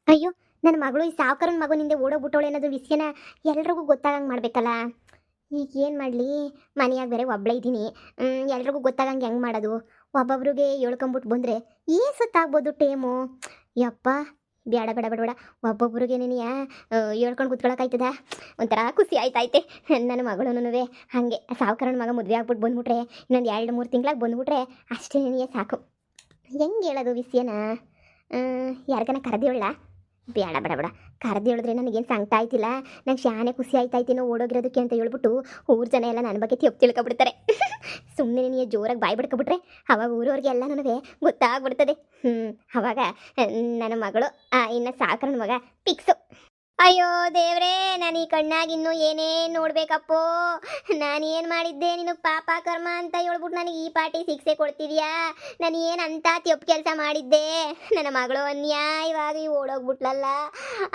ಅಯ್ಯೋ, ನನ್ನ ಮಗಳು ಈ ಸಾವ್ಕಾರನ ಮಗನಿಂದ ಓಡೋಗ್ಬಿಟ್ಟವಳೆ ಅನ್ನೋದು ವಿಷಯನ ಎಲ್ರಿಗೂ ಗೊತ್ತಾಗಂಗೆ ಮಾಡಬೇಕಲ್ಲ. ಈಗ ಏನು ಮಾಡಲಿ? ಮನೆಯಾಗ ಬೇರೆ ಒಬ್ಬಳೇ ಇದ್ದೀನಿ. ಎಲ್ರಿಗೂ ಗೊತ್ತಾಗಂಗೆ ಹೆಂಗೆ ಮಾಡೋದು? ಒಬ್ಬೊಬ್ರಿಗೆ ಹೇಳ್ಕೊಂಬಿಟ್ಟು ಬಂದರೆ ಏನು ಸುತ್ತಾಗ್ಬೋದು ಟೇಮು. ಯಪ್ಪ, ಬೇಡ ಬೇಡ ಬೇಡ ಬೇಡ. ಒಬ್ಬೊಬ್ರಿಗೆ ನೀನು ಹೇಳ್ಕೊಂಡು ಕೂತ್ಕೊಳಕ್ಕಾಯ್ತದ? ಒಂಥರ ಖುಷಿ ಆಯ್ತೈತೆ. ನನ್ನ ಮಗಳೂನುವೆ ಹಾಗೆ ಸಾವ್ಕಾರನ ಮಗ ಮದುವೆ ಆಗ್ಬಿಟ್ಟು ಬಂದ್ಬಿಟ್ರೆ, ಇನ್ನೊಂದು 2-3 ತಿಂಗ್ಳಾಗ ಬಂದ್ಬಿಟ್ರೆ ಅಷ್ಟೇ ನಿನಗೆ ಸಾಕು. ಹೆಂಗೆ ಹೇಳೋದು ವಿಷಯನ? ಯಾರಿಗಾನ ಕರೆದಿವಳ? ಬೇಡ ಬೇಡ ಬೇಡ. ಕರೆದು ಹೇಳಿದ್ರೆ ನನಗೇನು ಸಂಕಟ ಆಯ್ತಿಲ್ಲ. ನಂಗೆ ಶಾನೆ ಖುಷಿ ಆಯ್ತಾಯ್ತೇನೋ ಓಡೋಗಿರೋದಕ್ಕೆ ಅಂತ ಹೇಳ್ಬಿಟ್ಟು ಊರು ಜನ ಎಲ್ಲ ನನ್ನ ಬಗ್ಗೆ ತೆಪ್ಪು ತಿಳ್ಕೊಬಿಡ್ತಾರೆ. ಸುಮ್ಮನೆ ನೀನು ಜೋರಾಗಿ ಬಾಯಿ ಬಿಡ್ಕೊಬಿಟ್ರೆ ಅವಾಗ ಊರವ್ರಿಗೆ ಎಲ್ಲನೂ ಗೊತ್ತಾಗ್ಬಿಡ್ತದೆ. ಅವಾಗ ನನ್ನ ಮಗಳು ಇನ್ನು ಸಾಕರನ ಮಗ ಫಿಕ್ಸು. ಅಯ್ಯೋ ದೇವ್ರೇ, ನಾನು ಈ ಕಣ್ಣಾಗ ಇನ್ನೂ ಏನೇ ನೋಡ್ಬೇಕಪ್ಪೋ. ನಾನು ಏನು ಮಾಡಿದ್ದೆ? ನಿನಗೆ ಪಾಪ ಕರ್ಮ ಅಂತ ಹೇಳ್ಬಿಟ್ಟು ನನಗೆ ಈ ಪಾರ್ಟಿ ಶಿಕ್ಷೆ ಕೊಡ್ತಿದ್ಯಾ? ನಾನು ಏನಂತ ತಪ್ಪು ಕೆಲಸ ಮಾಡಿದ್ದೆ? ನನ್ನ ಮಗಳು ಅನ್ಯಾಯವಾಗಿ ಓಡೋಗ್ಬಿಟ್ಲಲ್ಲ.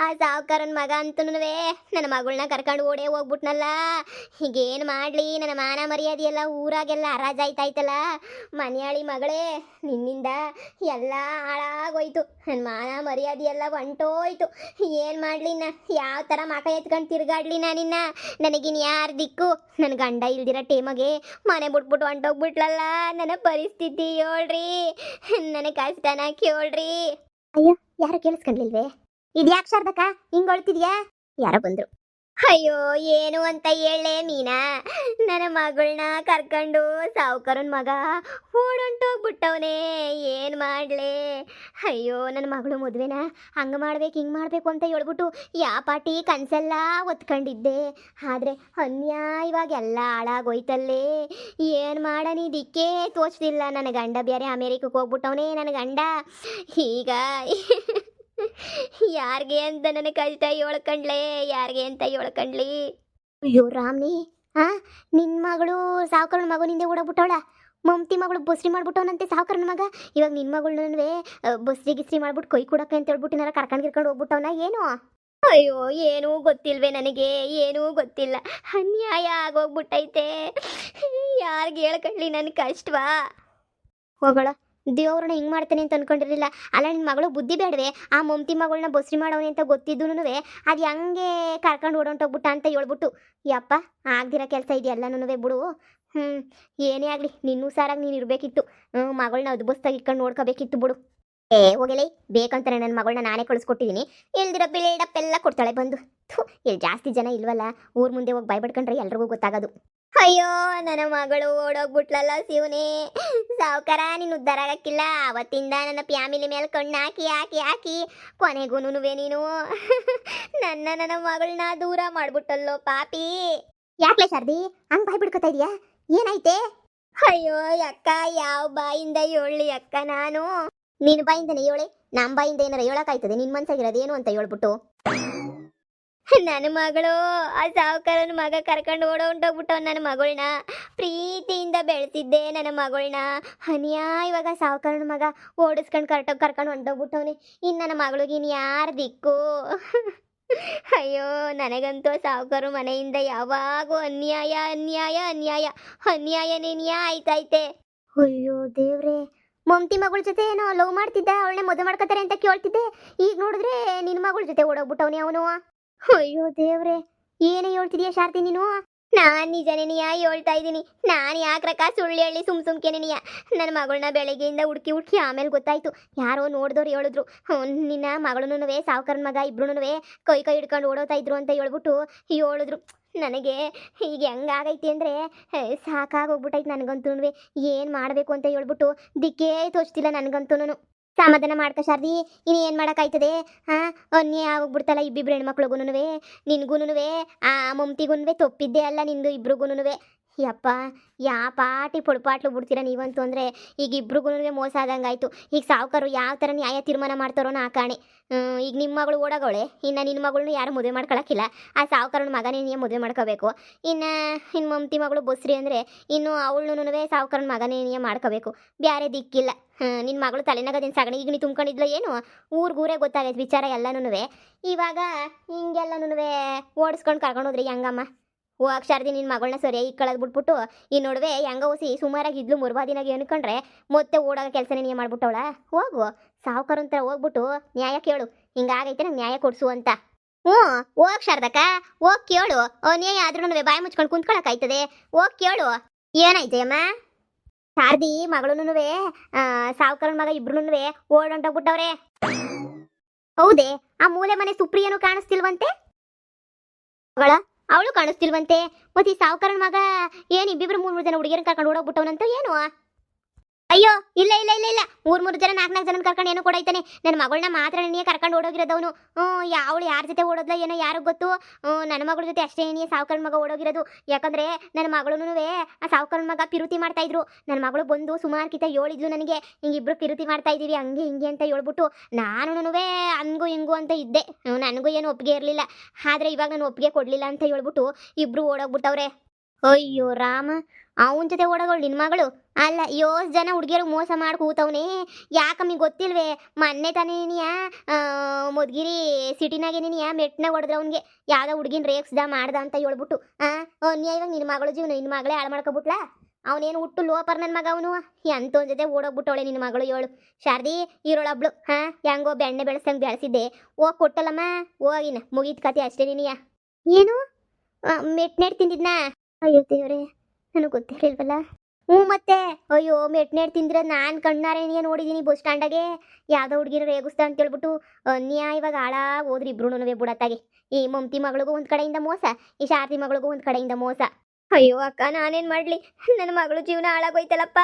ಆ ಸಾವುಕಾರನ ಮಗ ಅಂತನೂ ನನ್ನ ಮಗಳನ್ನ ಕರ್ಕೊಂಡು ಓಡೇ ಹೋಗ್ಬಿಟ್ನಲ್ಲ. ಹೀಗೇನು ಮಾಡಲಿ? ನನ್ನ ಮಾನ ಮರ್ಯಾದೆ ಎಲ್ಲ ಊರಾಗೆಲ್ಲ ಹರಾಜಾಯ್ತಾಯ್ತಲ್ಲ. ಮನೆಯಾಳಿ ಮಗಳೇ, ನಿನ್ನಿಂದ ಎಲ್ಲ ಹಾಳಾಗೋಯ್ತು. ನನ್ನ ಮಾನ ಮರ್ಯಾದೆ ಎಲ್ಲ ಹೊಂಟೋಯ್ತು. ಏನು ಮಾಡಲಿ? ಯಾವ ಥರ ಮಕ ಎತ್ಕೊಂಡು ತಿರ್ಗಾಡ್ಲಿ ನಾನಿನ್ನ? ನನಗಿನ್ ಯಾರು ದಿಕ್ಕು? ನನ್ನ ಗಂಡ ಇಲ್ದಿರೋ ಟೇಮಗೆ ಮನೆ ಬಿಟ್ಬಿಟ್ಟು ಹೊಂಟೋಗ್ಬಿಟ್ಲಲ್ಲ. ನನ್ನ ಪರಿಸ್ಥಿತಿ ಹೇಳ್ರಿ, ನನ್ನ ಕಷ್ಟನ ಕೇಳ್ರಿ. ಅಯ್ಯೋ, ಯಾರು ಕೇಳಿಸ್ಕೊಂಡ್ಲಿಲ್ವೇ? ಇದ್ಯಾಕೆ ಶಾರದಕ್ಕ ಹಿಂಗೆ ಹೊಳ್ತಿದ್ಯಾ? ಯಾರೋ ಬಂದ್ರು. ಅಯ್ಯೋ, ಏನು ಅಂತ ಹೇಳೇ ಮೀನಾ? ನನ್ನ ಮಗಳನ್ನ ಕರ್ಕೊಂಡು ಸಾವುಕಾರನ ಮಗ ಓಡೊಂಟೋಗ್ಬಿಟ್ಟವನೇ. ಏನು ಮಾಡಲೇ? ಅಯ್ಯೋ, ನನ್ನ ಮಗಳು ಮದುವೆನ ಹಂಗೆ ಮಾಡ್ಬೇಕು ಹಿಂಗೆ ಮಾಡಬೇಕು ಅಂತ ಹೇಳ್ಬಿಟ್ಟು ಯಾವ ಪಾಟಿ ಕನಸೆಲ್ಲ ಒತ್ಕೊಂಡಿದ್ದೆ. ಆದರೆ ಅನ್ಯಾಯವಾಗಿ ಎಲ್ಲ ಹಾಳಾಗೋಯ್ತಲ್ಲೇ. ಏನು ಮಾಡನಿ? ದಿಕ್ಕೇ ತೋಚ್ತಿಲ್ಲ. ನನ್ನ ಗಂಡ ಬೇರೆ ಅಮೇರಿಕಕ್ಕೆ ಹೋಗ್ಬಿಟ್ಟವನೇ. ನನ್ನ ಗಂಡ ಈಗ ಯಾರಿಗೆ ಅಂತ ನನ್ನ ಕಷ್ಟ ಹೇಳ್ಕಂಡ್ಲೆ? ಯಾರಿಗೆ ಅಂತ ಹೇಳ್ಕಂಡ್ಲಿ? ಅಯ್ಯೋ ರಾಮ್ನಿ, ನಿನ್ನ ಮಗಳು ಸಾವುಕಾರನ ಮಗನಿಂದ ಓಡೋಗ್ಬಿಟ್ಟವಳ. ಮಮತಿ ಮಗಳು ಬಸ್ರಿ ಮಾಡ್ಬಿಟ್ಟವನಂತೆ ಸಾವುಕಾರನ ಮಗ. ಇವಾಗ ನಿನ್ನ ಮಗಳನ್ನೇ ಬಸ್ರಿ ಗಿಸ್ರಿ ಮಾಡ್ಬಿಟ್ಟು ಕೈ ಕೊಡಕ್ಕೆ ಅಂತ ಹೇಳ್ಬಿಟ್ಟಿನಾರ ಕರ್ಕೊಂಡು ಹೋಗ್ಬಿಟ್ಟವನ ಏನು? ಅಯ್ಯೋ, ಏನೂ ಗೊತ್ತಿಲ್ವೇ ನನಗೆ? ಏನೂ ಗೊತ್ತಿಲ್ಲ. ಅನ್ಯಾಯ ಆಗೋಗ್ಬಿಟ್ಟೈತೆ. ಯಾರಿಗೆ ಹೇಳ್ಕಂಡ್ಲಿ ನನ್ನ ಕಷ್ಟವಾ? ಹೋಗಳ, ದೇವ್ರನ್ನ ಹಿಂಗೆ ಮಾಡ್ತಾನೆ ಅಂತ ಅನ್ಕೊಂಡಿರಲಿಲ್ಲ. ಅಲ್ಲ, ನಿನ್ನ ಮಗಳು ಬುದ್ಧಿ ಬೇಡವೆ? ಆ ಮಮತಿ ಮಗಳನ್ನ ಬಸ್ರಿ ಮಾಡವನೆ ಅಂತ ಗೊತ್ತಿದ್ದೂ ಅದು ಹೆಂಗೆ ಕರ್ಕೊಂಡು ಓಡೊಂಟೋಗ್ಬಿಟ್ಟ ಅಂತ ಹೇಳ್ಬಿಟ್ಟು. ಯಪ್ಪ, ಆಗ್ದಿರೋ ಕೆಲಸ ಇದೆಯಲ್ಲನೂ ಬಿಡು. ಏನೇ ಆಗಲಿ ನಿನ್ನೂ ಸಾರಾಗಿ ನೀನು ಇರಬೇಕಿತ್ತು. ಮಗಳನ್ನ ಅದ್ಬಸ್ತಾಗಿ ಇಟ್ಕೊಂಡು ನೋಡ್ಕೋಬೇಕಿತ್ತು ಬಿಡು. ಹೋಗಲೇ, ಬೇಕಂತಾನೆ ನನ್ನ ಮಗಳನ್ನ ನಾನೇ ಕಳಿಸ್ಕೊಟ್ಟಿದ್ದೀನಿ. ಇಲ್ದಿರೋ ಬಿಲ್ಡಪ್ಪೆಲ್ಲ ಕೊಡ್ತಾಳೆ ಬಂದು. ಇಲ್ಲಿ ಜಾಸ್ತಿ ಜನ ಇಲ್ವಲ್ಲ, ಊರು ಮುಂದೆ ಹೋಗಿ ಬಾಯ್ಬಿಡ್ಕೊಂಡ್ರೆ ಎಲ್ರಿಗೂ ಗೊತ್ತಾಗೋದು. ಅಯ್ಯೋ, ನನ್ನ ಮಗಳು ಓಡೋಗ್ಬಿಟ್ಲಲ್ಲ ಶಿವನೇ. ಸಾವುಕಾರ, ನೀನು ಉದ್ಧಾರ ಆಗಕ್ಕಿಲ್ಲ. ಅವತ್ತಿಂದ ನನ್ನ ಫ್ಯಾಮಿಲಿ ಮೇಲೆ ಕಣ್ಣು ಹಾಕಿ ಹಾಕಿ ಹಾಕಿ ಕೊನೆಗೂನುವೆ ನೀನು ನನ್ನ ಮಗಳನ್ನ ದೂರ ಮಾಡ್ಬಿಟ್ಟಲ್ಲೋ ಪಾಪಿ. ಯಾಕ್ಲೆ ಶಾರದಿ ಹಂಗೆ ಬಾಯ್ ಬಿಡ್ಕೊತಾ ಇದೀಯಾ? ಏನಾಯ್ತೆ? ಅಯ್ಯೋ ಅಕ್ಕ, ಯಾವ ಬಾಯಿಂದ ಹೇಳಿ ಅಕ್ಕ ನಾನು? ನಿನ್ನ ಬಾಯಿಂದನೇ ಹೇಳಿ, ನಮ್ಮ ಬಾಯಿಂದ ಏನಾರ ಹೇಳಕ್ಕಾಯ್ತದೆ? ನಿನ್ನ ಮನ್ಸಾಗಿರೋದೇನು ಅಂತ ಹೇಳ್ಬಿಟ್ಟು. ನನ್ನ ಮಗಳು ಆ ಸಾವುಕಾರನ ಮಗ ಕರ್ಕೊಂಡು ಓಡೋಗ್ಬಿಟ್ಟವ್. ನನ್ನ ಮಗಳನ್ನ ಪ್ರೀತಿಯಿಂದ ಬೆಳೆಸಿದ್ದೆ. ನನ್ನ ಮಗಳನ್ನ ಇವಾಗ ಸಾವುಕಾರನ ಮಗ ಕರ್ಕೊಂಡು ಹೊಂಟೋಗ್ಬಿಟ್ಟವನೆ. ಇನ್ನು ನನ್ನ ಮಗಳಿಗೆ ಇನ್ನು ಯಾರು ದಿಕ್ಕು? ಅಯ್ಯೋ, ನನಗಂತೂ ಸಾವುಕಾರ ಮನೆಯಿಂದ ಯಾವಾಗೂ ಅನ್ಯಾಯ ಅನ್ಯಾಯ ಅನ್ಯಾಯ ಅನ್ಯಾಯನೇ ಆಯ್ತೈತೆ. ಅಯ್ಯೋ ದೇವ್ರೆ, ಮಮತಿ ಮಗಳ ಜೊತೆ ಏನೋ ಲವ್ ಮಾಡ್ತಿದ್ದ, ಅವಳನ್ನೇ ಮದುವೆ ಮಾಡ್ಕೋತಾರೆ ಅಂತ ಕೇಳ್ತಿದ್ದೆ. ಈಗ ನೋಡಿದ್ರೆ ನಿನ್ನ ಮಗಳ ಜೊತೆ ಓಡೋಗ್ಬಿಟ್ಟವನೇ ಅವನು. ಅಯ್ಯೋ ದೇವ್ರೆ, ಏನೇ ಹೇಳ್ತಿದೀಯ ಶಾರ್ತಿ ನೀನು? ನಾನು ನಿಜನೇನಿಯ ಹೇಳ್ತಾ ಇದ್ದೀನಿ. ನಾನು ಯಾಕ್ರಕ್ಕ ಸುಳ್ಳು ಹೇಳಿ ಸುಮ್ಕೆನೆನಿಯ? ನನ್ನ ಮಗಳನ್ನ ಬೆಳಗ್ಗೆಯಿಂದ ಹುಡುಕಿ ಆಮೇಲೆ ಗೊತ್ತಾಯ್ತು. ಯಾರೋ ನೋಡಿದವ್ರು ಹೇಳಿದ್ರು, ನಿನ್ನ ಮಗಳೂ ಸಾವುಕಾರನ ಮಗ ಇಬ್ರು ಕೈ ಹಿಡ್ಕೊಂಡು ಓಡೋತಾ ಇದ್ರು ಅಂತ ಹೇಳ್ಬಿಟ್ಟು ಹೇಳಿದ್ರು. ನನಗೆ ಈಗ ಹೆಂಗಾಗೈತಿ ಅಂದರೆ ಸಾಕಾಗೋಗ್ಬಿಟ್ಟೈತೆ ನನಗಂತೂ. ಏನು ಮಾಡಬೇಕು ಅಂತ ಹೇಳ್ಬಿಟ್ಟು ದಿಕ್ಕೇ ತೋಚ್ತಿಲ್ಲ ನನಗಂತೂ. ಸಮಾಧಾನ ಮಾಡ್ಕ ಶಾರದಿ, ಇನ್ನು ಏನು ಮಾಡೋಕ್ಕಾಯ್ತದೆ? ಅನ್ಯಾಯ ಆಗೋಗ್ಬಿಡ್ತಲ್ಲ ಇಬ್ಬಿಬ್ರು ಹೆಣ್ಮಕ್ಳಿಗೂನುವೆ. ನಿನ್ಗೂನುವೆ ಆ ಮಮತಿಗೂನುವೆ ತಪ್ಪಿದ್ದೆ ಅಲ್ಲ, ನಿಂದು ಇಬ್ರಿಗೂನುವೆ. ಯಪ್ಪ, ಯಾವ ಪಾಟಿ ಪುಡ್ಪಾಟ್ಲು ಬಿಡ್ತೀರ ನೀವಂತೂ ಅಂದರೆ ಈಗ ಇಬ್ರಿಗೂ ಮೋಸ ಆದಂಗಾಯ್ತು. ಈಗ ಸಾವುಕಾರು ಯಾವ ಥರ ನ್ಯಾಯ ತೀರ್ಮಾನ ಮಾಡ್ತಾರೋ ನಾ ಕಾಣೆ. ಈಗ ನಿಮ್ಮ ಮಗಳು ಓಡೋಗವಳೆ, ಇನ್ನು ನಿನ್ನ ಮಗಳನ್ನ ಯಾರು ಮದುವೆ ಮಾಡ್ಕೊಳಕ್ಕಿಲ್ಲ. ಆ ಸಾವುಕಾರನ ಮಗನೇ ನೀನು ಮದುವೆ ಮಾಡ್ಕೋಬೇಕು. ಇನ್ನು ಮಮತಿ ಮಗಳು ಬಸ್ರಿ ಅಂದರೆ ಇನ್ನು ಅವಳನ್ನೂ ಸಾವುಕಾರನ ಮಗನೇ ನೀನು ಮಾಡ್ಕೋಬೇಕು. ಬೇರೆ ದಿಕ್ಕಿಲ್ಲ. ನಿನ್ನ ಮಗಳು ತಲೆನಾಗದೇನು ಸಗಣಿ ಈಗ ನೀ ತುಂಬ್ಕೊಂಡಿದ್ಲ ಏನು? ಊರೇ ಗೊತ್ತಾಗೈತೆ ವಿಚಾರ ಎಲ್ಲನೂ. ಇವಾಗ ಹಿಂಗೆಲ್ಲನೂ ಓಡಿಸ್ಕೊಂಡು ಕರ್ಕೊಂಡೋದ್ರಿ ಹೆಂಗಮ್ಮ? ಹೋಗಿ ಶಾರದಿ, ನಿನ್ನ ಮಗಳನ್ನ ಸರಿಯಾಗಿ ಕಳೆದು ಬಿಟ್ಬಿಟ್ಟು ಈ ನಡುವೆ ಹೆಂಗ ಓಸಿ ಸುಮಾರಾಗಿ ಇದ್ಲು ಮುರ್ಬಾದಿನಾಗಿ ಅನ್ಕೊಂಡ್ರೆ ಮತ್ತೆ ಓಡಾಗ ಕೆಲಸನೇ ನೀನು ಮಾಡ್ಬಿಟ್ಟವಳ. ಹೋಗು ಸಾವುಕಾರ ಅಂತ ಹೋಗ್ಬಿಟ್ಟು ನ್ಯಾಯ ಕೇಳು. ಹಿಂಗಾಗೈತೆ ನಂಗೆ ನ್ಯಾಯ ಕೊಡ್ಸು ಅಂತ. ಹ್ಞೂ, ಹೋಗ್ ಶಾರದಕ್ಕ, ಹೋಗ್ ಕೇಳು. ನ್ಯಾಯ ಆದ್ರೂ ಬಾಯಿ ಮುಚ್ಕೊಂಡು ಕುಂತ್ಕೊಳಕಾಯ್ತದೆ. ಹೋಗ್ ಕೇಳು. ಏನಾಯ್ತು ಅಮ್ಮ? ಶಾರದಿ ಮಗಳೂನುವೆ ಸಾವುಕಾರನ ಮಗ ಇಬ್ರುನುವೆ ಓಡೊಂಟೋಗ್ಬಿಟ್ಟವ್ರೆ. ಹೌದೇ? ಆ ಮೂಲೆ ಮನೆ ಸುಪ್ರಿಯನು ಕಾಣಿಸ್ತಿಲ್ವಂತೆ ಮಗಳ, ಅವಳು ಕಾಣಿಸ್ತಿಲ್ವಂತೆ. ಮತ್ತೆ ಈ ಸಾವುಕಾರನ ಮಗ ಏನ್ ಇಬ್ಬಿಬ್ರು ಮೂರ್ ಜನ ಹುಡುಗಿಯರನ್ನ ಕರ್ಕೊಂಡು ಓಡೋಗ್ಬಿಟ್ಟವನಂತ ಏನು? ಅಯ್ಯೋ, ಇಲ್ಲ ಇಲ್ಲ ಇಲ್ಲ ಇಲ್ಲ, ಮೂರ್ ಜನ ನಾಲ್ಕು ಜನ ಕರ್ಕೊಂಡು ಏನೋ ಕೊಡೈತಾನೆ. ನನ್ನ ಮಗಳನ್ನ ಮಾತ್ರ ನೀನೇ ಕರ್ಕೊಂಡು ಓಡೋಗಿರೋದವನು. ಯಾವಳು ಯಾರ ಜೊತೆ ಓಡೋದ್ಲ ಏನೋ ಯಾರಿಗ್ ಗೊತ್ತು. ನನ್ನ ಮಗಳ ಜೊತೆ ಅಷ್ಟೇ ನೀ ಸಾವುಕಾರನ ಮಗ ಓಡೋಗಿರೋದು. ಯಾಕಂದ್ರೆ ನನ್ನ ಮಗಳೂನುವೆ ಆ ಸಾವುಕಾರನ ಮಗ ಪಿರುತಿ ಮಾಡ್ತಾ ಇದ್ರು. ನನ್ನ ಮಗಳು ಬಂದು ಸುಮಾರು ಕಿತ ಹೇಳಿದ್ಲು ನನಗೆ, ಹಿಂಗಿಬ್ರು ಪಿರುತಿ ಮಾಡ್ತಾ ಇದೀವಿ ಹಂಗೆ ಹಿಂಗೆ ಅಂತ ಹೇಳ್ಬಿಟ್ಟು. ನಾನುನುವೆ ಹಂಗು ಹಿಂಗು ಅಂತ ಇದ್ದೆ, ನನಗೂ ಏನು ಒಪ್ಪಿಗೆ ಇರಲಿಲ್ಲ. ಆದ್ರೆ ಇವಾಗ ನಾನು ಒಪ್ಪಿಗೆ ಕೊಡ್ಲಿಲ್ಲ ಅಂತ ಹೇಳ್ಬಿಟ್ಟು ಇಬ್ರು ಓಡೋಗ್ಬಿಟ್ಟವ್ರೆ. ಅಯ್ಯೋ ರಾಮ, ಅವನ ಜೊತೆ ಓಡೋಗಳು ನಿನ್ನ ಮಗಳು ಅಲ್ಲ. ಯೋಸ್ ಜನ ಹುಡುಗಿಯರು ಮೋಸ ಮಾಡಿ ಕೂತವನೇ. ಯಾಕಮ್ಮಿ ಗೊತ್ತಿಲ್ವೇ? ಮೊನ್ನೆ ತಾನೇ ನೀನಿಯ ಮದ್ಗಿರಿ ಸಿಟಿನಾಗೆ ನೀನಿಯ ಮೆಟ್ನಾಗ ಹೊಡೆದ್ರೆ ಅವ್ನಿಗೆ ಯಾವ್ದೋ ಹುಡುಗಿನ ರೇಕ್ಸ್ದ ಮಾಡ್ದ ಅಂತ ಹೇಳ್ಬಿಟ್ಟು ಇವಾಗ ನಿನ್ನ ಮಗಳು ಜೀವನ ನಿನ್ನ ಮಗಳೇ ಹಾಳು ಮಾಡ್ಕೊಬಿಟ್ಲಾ? ಅವನೇನು ಹುಟ್ಟು ಲೋಪರ್ ನನ್ನ ಮಗ ಅವನು. ಎಂತೊಂದ್ ಜೊತೆ ಓಡೋಗ್ಬಿಟ್ಟವಳೆ ನಿನ್ನ ಮಗಳು. ಹೇಳು ಶಾರದಿ, ಇರೋಳೊಬ್ಳು ಹೆಂಗೋ ಬೆಣ್ಣೆ ಬೆಳೆಸಂಗೆ ಬೆಳೆಸಿದ್ದೆ. ಹೋಗಿ ಕೊಟ್ಟಲ್ಲಮ್ಮ, ಹೋಗಿನ ಮುಗೀತ್ ಕತೆ ಅಷ್ಟೇ ನಿನಿಯ. ಏನು ಮೆಟ್ನೇಡ್ ತಿಂದಿದ್ನಾ? ಅಯ್ಯೋ ದೇವ್ರೆ, ನನಗೆ ಗೊತ್ತಿರಲಿಲ್ವಲ್ಲ. ಮತ್ತೆ ಅಯ್ಯೋ, ಮೆಟ್ನೇಡ್ ತಿಂದ್ರೆ ನಾನು ಕಣ್ಣಾರೇನಿಯ ನೋಡಿದೀನಿ ಬಸ್ ಸ್ಟ್ಯಾಂಡಾಗೆ. ಯಾವ್ದೋ ಹುಡುಗಿನ ರೇಗಿಸ್ತಾ ಅಂತ ಹೇಳ್ಬಿಟ್ಟು ಇವಾಗ ಹಾಳಾಗಿ ಹೋದ್ರಿ ಇಬ್ರು ಬುಡತ್ತಾಗೆ. ಈ ಮಮತಿ ಮಗಳಿಗೂ ಒಂದ್ ಕಡೆಯಿಂದ ಮೋಸ, ಈ ಶಾರದಿ ಮಗಳಿಗೂ ಒಂದ್ ಕಡೆಯಿಂದ ಮೋಸ. ಅಯ್ಯೋ ಅಕ್ಕ, ನಾನೇನ್ ಮಾಡ್ಲಿ? ನನ್ನ ಮಗಳು ಜೀವನ ಹಾಳಾಗೋಯ್ತಲ್ಲಪ್ಪ.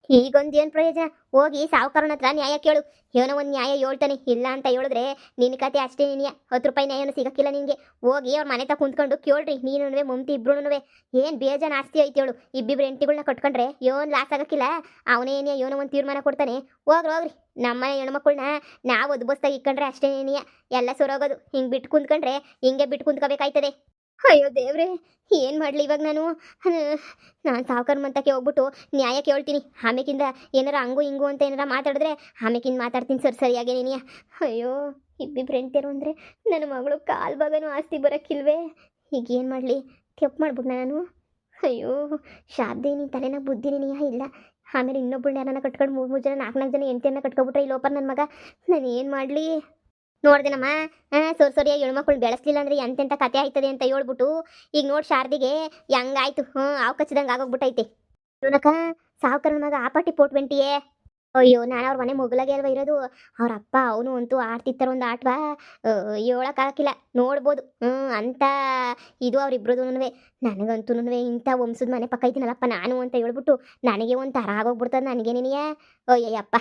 ಈಗೊಂದು ಏನು ಪ್ರಯೋಜನ? ಹೋಗಿ ಸಾವುಕಾರನ ಹತ್ರ ನ್ಯಾಯ ಕೇಳು. ಏನೋ ಒಂದು ನ್ಯಾಯ ಹೇಳ್ತಾನೆ. ಇಲ್ಲ ಅಂತ ಹೇಳಿದ್ರೆ ನಿನ್ನ ಕತೆ ಅಷ್ಟೇ. ನೀನಿಯ 10 ರೂಪಾಯಿ ನ್ಯಾಯನೂ ಸಿಗಕ್ಕಿಲ್ಲ ನಿನಗೆ. ಹೋಗಿ ಅವ್ರ ಮನೆ ತ ಕುಂತ್ಕೊಂಡು ಕೇಳ್ರಿ, ನೀನುವೆ ಮಮತಿ ಇಬ್ರುನುವೆ. ಏನು ಬೇಜಾನ್ ಆಸ್ತಿ ಐತಿ ಹೇಳು. ಇಬ್ಬಿಬ್ರು ಹೆಂಡತಿಗಳನ್ನ ಕಟ್ಕೊಂಡ್ರೆ ಏನು ಲಾಸ್ ಆಗಕ್ಕಿಲ್ಲ. ಅವನೇನಿಯ ಏನೋ ಒಂದು ತೀರ್ಮಾನ ಕೊಡ್ತಾನೆ. ಹೋಗ್ರಿ ನಮ್ಮನೆ ಹೆಣ್ಮಕ್ಳನ್ನ ನಾವು ಒದ್ಬಸ್ತಾಗಿ ಇಕ್ಕೊಂಡ್ರೆ ಅಷ್ಟೇ ನೀನಿಯ ಎಲ್ಲ ಸೊರೋಗೋದು. ಹಿಂಗೆ ಬಿಟ್ಟು ಕುಂತ್ಕೊಂಡ್ರೆ ಹಿಂಗೆ ಬಿಟ್ಟು ಕುಂತ್ಕೋಬೇಕಾಯ್ತದೆ. ಅಯ್ಯೋ ದೇವ್ರೆ, ಏನು ಮಾಡಲಿ ಇವಾಗ ನಾನು ಸಾವುಕಾರ ಮಂತಕ್ಕೆ ಹೋಗ್ಬಿಟ್ಟು ನ್ಯಾಯ ಕೇಳ್ತೀನಿ. ಆಮೇಕಿಂದ ಏನಾರ ಹಂಗು ಹಿಂಗು ಅಂತ ಏನಾರ ಮಾತಾಡಿದ್ರೆ ಆಮೇಕಿಂದ ಮಾತಾಡ್ತೀನಿ ಸರಿಯಾಗಿ ನೀನಿಯ. ಅಯ್ಯೋ, ಇಬ್ಬಿಬ್ರು ಹೆಂಡ್ತಿರು ಅಂದರೆ ನನ್ನ ಮಗಳು ಕಾಲು ಭಾಗನೂ ಆಸ್ತಿ ಬರೋಕ್ಕಿಲ್ವೇ? ಈಗ ಏನು ಮಾಡಲಿ? ತಪ್ಪು ಮಾಡ್ಬಿಟ್ಟು ನಾನು. ಅಯ್ಯೋ ಶಾರದಿ, ನೀನು ತಲೆನಾಗ ಬುದ್ಧಿ ನೀನಿಯ ಇಲ್ಲ. ಆಮೇಲೆ ಇನ್ನೊಬ್ಬಳನ್ನ ಯಾರನ್ನ ಕಟ್ಕೊಂಡು 3 ಜನ 4 ಜನ ಹೆಂಡ್ತಿಯನ್ನ ಕಟ್ಕೊಬಿಟ್ರೆ ಈ ಲೋಪರ್ ನನ್ನ ಮಗ. ನಾನು ಏನು ಮಾಡಲಿ? ನೋಡ್ದೇನಮ್ಮ, ಸರಿಯಾಗಿ ಹೆಣ್ಮಕ್ಳು ಬೆಳೆಸ್ಲಿಲ್ಲ ಅಂದ್ರೆ ಎಂತೆಂಥ ಕತೆ ಆಯ್ತದೆ ಅಂತ ಹೇಳ್ಬಿಟ್ಟು ಈಗ ನೋಡಿ ಶಾರದಿಗೆ ಹೆಂಗಾಯ್ತು. ಆವು ಕಚ್ಚಿದಂಗೆ ಆಗೋಗ್ಬಿಟ್ಟೈತೆ. ಇವನಕ ಸಾವುಕಾರನ ಮಗ ಆಪಾಟಿ ಪೋಟ್ವೆಂಟಿಯೇ. ಅಯ್ಯೋ, ನಾನು ಅವ್ರ ಮನೆ ಮೊಗಲಾಗೆ ಅಲ್ವ ಇರೋದು. ಅವ್ರ ಅಪ್ಪ ಅವನು ಅಂತೂ ಆಡ್ತಿರ್ತಾರ ಒಂದು ಆಟವಾ, ಹೇಳೋಕ್ಕಾಗಿಲ್ಲ. ನೋಡ್ಬೋದು ಅಂತ ಇದು ಅವ್ರಿಬ್ರದೂನುವೆ. ನನಗಂತೂ ಇಂಥ ವಂಶದ ಮನೆ ಪಕ್ಕ ಐತಿನಲ್ಲಪ್ಪ ನಾನು ಅಂತ ಹೇಳ್ಬಿಟ್ಟು ನನಗೆ ಒಂದು ಥರ ಆಗೋಗ್ಬಿಡ್ತದೆ ನನಗೇನೇನಿಯ. ಅಯ್ಯಪ್ಪ,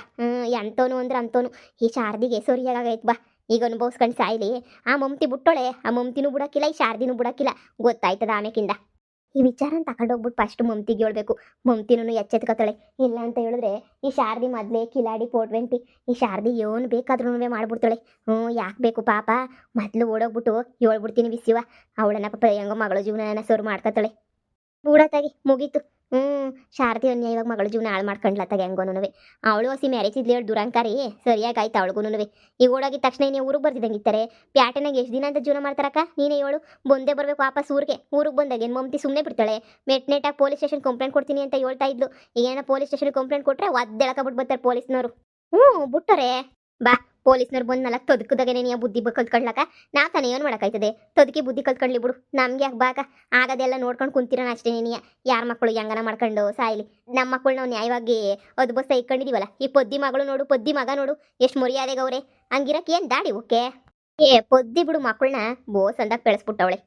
ಎಂತವನು ಅಂದ್ರೆ ಅಂಥವನು. ಈ ಶಾರದಿಗೆ ಸರಿಯಾಗೈತೆ ಬಾ. ಈಗ ಅನುಭವಿಸ್ಕೊಂಡು ಸಾಯ್ಲಿ. ಆ ಮಮತಿ ಬಿಟ್ಟೋಳೆ, ಆ ಮಮತಿನೂ ಬಿಡೋಕ್ಕಿಲ್ಲ, ಈ ಶಾರದಿನೂ ಬಿಡೋಕ್ಕಿಲ್ಲ. ಗೊತ್ತಾಯ್ತದ ಆಮೇಕಿಂದ. ಈ ವಿಚಾರನ ತಗೊಂಡೋಗ್ಬಿಟ್ಟು ಫಸ್ಟ್ ಮಮತಿಗೆ ಹೇಳ್ಬೇಕು. ಮಮತಿನೂ ಎಚ್ಚೆತ್ಕೊತಾಳೆ. ಇಲ್ಲ ಅಂತ ಹೇಳಿದ್ರೆ ಈ ಶಾರದಿ ಮೊದಲೇ ಕಿಲಾಡಿ 420. ಈ ಶಾರದಿ ಏನು ಬೇಕಾದ್ರೂ ಮಾಡ್ಬಿಡ್ತಾಳೆ. ಯಾಕೆ ಬೇಕು ಪಾಪ? ಮೊದಲು ಓಡೋಗ್ಬಿಟ್ಟು ಹೇಳ್ಬಿಡ್ತೀನಿ ಬಿಸಿವ. ಅವಳನ್ನ ಪಾಪ ಹೆಂಗೋ ಮಗಳ ಜೀವನ ಸೋರು ಮಾಡ್ಕೊತಾಳೆ. ಬೂಡತ್ತಾಗಿ ಮುಗೀತು. ಶಾರದಿ ಅನ್ಯ ಇವಾಗ ಮಗಳ ಜೀವನ ಹಾಳು ಮಾಡ್ಕೊಂಡ್ಲತ್ತಾಗ ಹೆಂಗೋನುವೆ. ಅವಳು ಹಸಿ ಮ್ಯಾರೇಜ್ ಇದ್ಲಿ ಹೇಳಿ ದುರಂಕಾರಿ ಸರಿಯಾಗಾಯ್ತು ಅವಳಿಗೂನುವೆ. ಈಗ ಓಡೋಗಿದ ತಕ್ಷಣ ನೀನು ಊರಿಗೆ ಬರ್ತಿದ್ದಂಗಿತ್ತಾರೆ. ಪ್ಯಾಟೆನಾಗ ಎಷ್ಟು ದಿನ ಅಂತ ಜೀವನ ಮಾಡ್ತಾರಕ್ಕ? ನೀನೇ ಹೇಳು. ಬಂದೇ ಬರ್ಬೇಕು ವಾಪಸ್ ಊರಿಗೆ ಬಂದಾಗ ಏನು ಮಮತಿ ಸುಮ್ಮನೆ ಬಿಡ್ತಾಳೆ? ಮೆಟ್ನೆಟಾಗಿ ಪೊಲೀಸ್ ಸ್ಟೇಷನ್ ಕಂಪ್ಲೇಂಟ್ ಕೊಡ್ತೀನಿ ಅಂತ ಹೇಳ್ತಾ ಇದ್ಲು. ಈಗೇನ ಪೊಲೀಸ್ ಸ್ಟೇಷನ್ ಕಂಪ್ಲೇಂಟ್ ಕೊಟ್ಟರೆ ಒದ್ದೆಳಕಬಿಟ್ಟು ಬರ್ತಾರೆ ಪೊಲೀಸ್ನವರು. ಬಿಟ್ಟರೆ ಬಾ, ಪೊಲೀಸ್ನವ್ರು ಬಂದು ತೊದಕದಾಗೇನೆ ನೀ ಬುದ್ಧಿ ಕಲ್ತ್ಕೊಳ್ಲಕ್ಕ. ನಾ ತಾನೇ ಏನು ಮಾಡೋಕ್ಕಾಯ್ತದೆ? ತೊದಕಿ ಬುದ್ಧಿ ಕಲ್ತ್ಕೊಳ್ಳಿ ಬಿಡು. ನಮ್ಗೆ ಯಾಕೆ ಬಾಕ ಆಗದೆಲ್ಲ ನೋಡ್ಕೊಂಡು ಕುಂತಿರೋಣ ಅಷ್ಟೇ ನೀನಿಯ. ಯಾರ ಮಕ್ಕಳು ಹೆಂಗನ ಮಾಡ್ಕೊಂಡು ಸಾಯ್ಲಿ. ನಮ್ಮ ಮಕ್ಕಳು ನಾವು ನ್ಯಾಯವಾಗಿ ಅದು ಬಸ್ಸ ಇಟ್ಕೊಂಡಿದೀವಲ್ಲ. ಈ ಪೊದ್ದಿ ಮಗಳು ನೋಡು, ಪೊದ್ದಿ ಮಗ ನೋಡು, ಎಷ್ಟು ಮರ್ಯಾದೆಗವ್ರೆ. ಹಂಗಿರಕ್ಕೆ ಏನು ದಾಡಿ ಓಕೆ? ಪೊದ್ದಿ ಬಿಡು, ಮಕ್ಕಳನ್ನ ಬೋಸ್ ಅಂದಾಗ ಬೆಳೆಸ್ಬಿಟ್ಟವಳೆ.